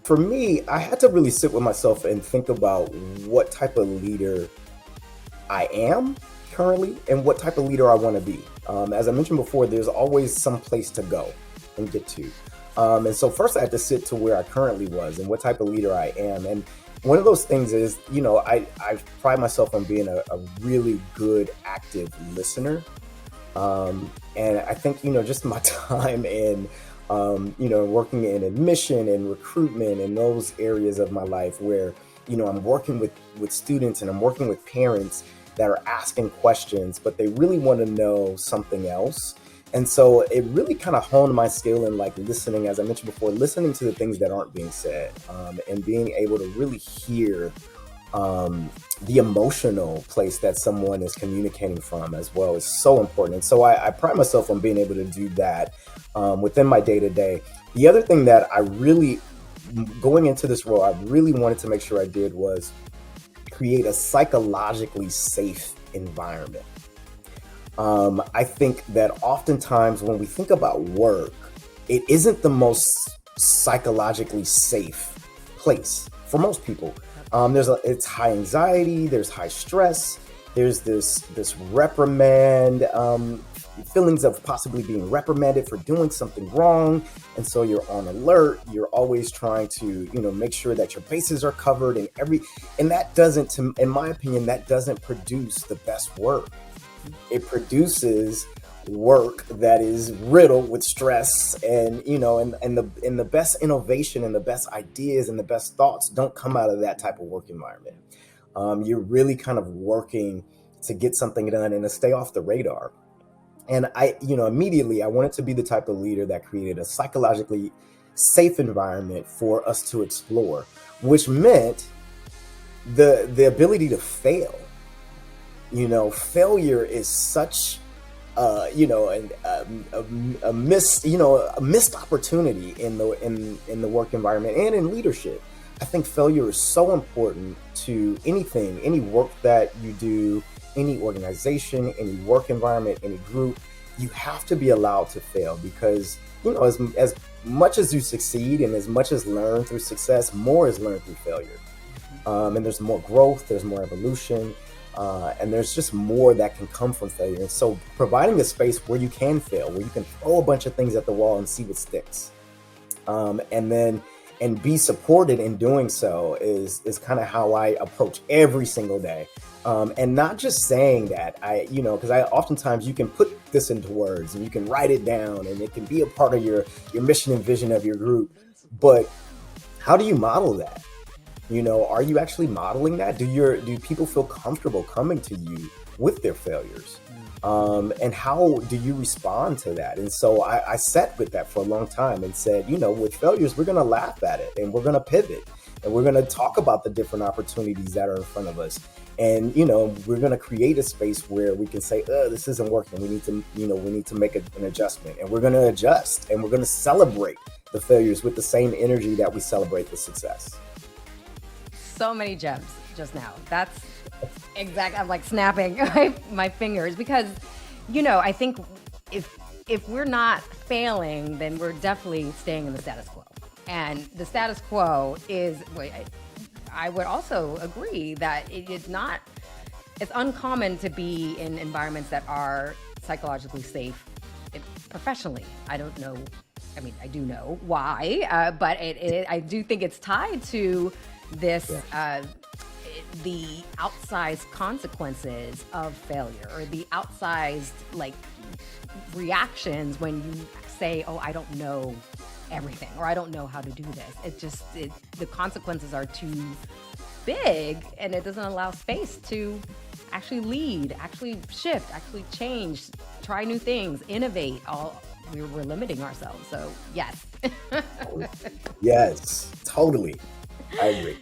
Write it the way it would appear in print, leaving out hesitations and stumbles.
For me, I had to really sit with myself and think about what type of leader I am currently and what type of leader I want to be. As I mentioned before, there's always some place to go and get to. And so first I had to sit to where I currently was and what type of leader I am. And one of those things is, I pride myself on being a really good, active listener. And I think, just my time in, working in admission and recruitment and those areas of my life where, I'm working with students and I'm working with parents that are asking questions, but they really want to know something else. And so it really kind of honed my skill in like listening, as I mentioned before, listening to the things that aren't being said, and being able to really hear the emotional place that someone is communicating from as well is so important. And so I pride myself on being able to do that within my day to day. The other thing that I really, going into this role, I really wanted to make sure I did was create a psychologically safe environment. I think that oftentimes when we think about work, it isn't the most psychologically safe place for most people. It's high anxiety, there's high stress, there's this reprimand, feelings of possibly being reprimanded for doing something wrong, and so you're on alert. You're always trying to make sure that your bases are covered and that doesn't, in my opinion, that doesn't produce the best work. It produces work that is riddled with stress, and the best innovation and the best ideas and the best thoughts don't come out of that type of work environment. You're really kind of working to get something done and to stay off the radar. And immediately I wanted to be the type of leader that created a psychologically safe environment for us to explore, which meant the ability to fail. Failure is such a missed opportunity in the work environment and in leadership. I think failure is so important to anything, any work that you do, any organization, any work environment, any group. You have to be allowed to fail because as much as you succeed and as much as learn through success, more is learned through failure. And there's more growth, there's more evolution. And there's just more that can come from failure. And so providing a space where you can fail, where you can throw a bunch of things at the wall and see what sticks. And be supported in doing so is kind of how I approach every single day. And not just saying that, because I oftentimes you can put this into words and you can write it down and it can be a part of your mission and vision of your group. But how do you model that? Are you actually modeling that? Do people feel comfortable coming to you with their failures? And how do you respond to that? And so I sat with that for a long time and said, with failures, we're going to laugh at it and we're going to pivot and we're going to talk about the different opportunities that are in front of us. And, we're going to create a space where we can say, this isn't working. We need to make an adjustment, and we're going to adjust and we're going to celebrate the failures with the same energy that we celebrate the success. So many gems just now. That's exact. I'm like snapping my fingers because, I think if we're not failing, then we're definitely staying in the status quo. And the status quo is, I would also agree that it's uncommon to be in environments that are psychologically safe professionally. I don't know. I mean, I do know why, but I do think it's tied to this, the outsized consequences of failure, or the outsized reactions when you say, oh, I don't know everything, or I don't know how to do this. The consequences are too big, and it doesn't allow space to actually lead, actually shift, actually change, try new things, innovate. We're limiting ourselves. So yes. Yes, totally. I agree.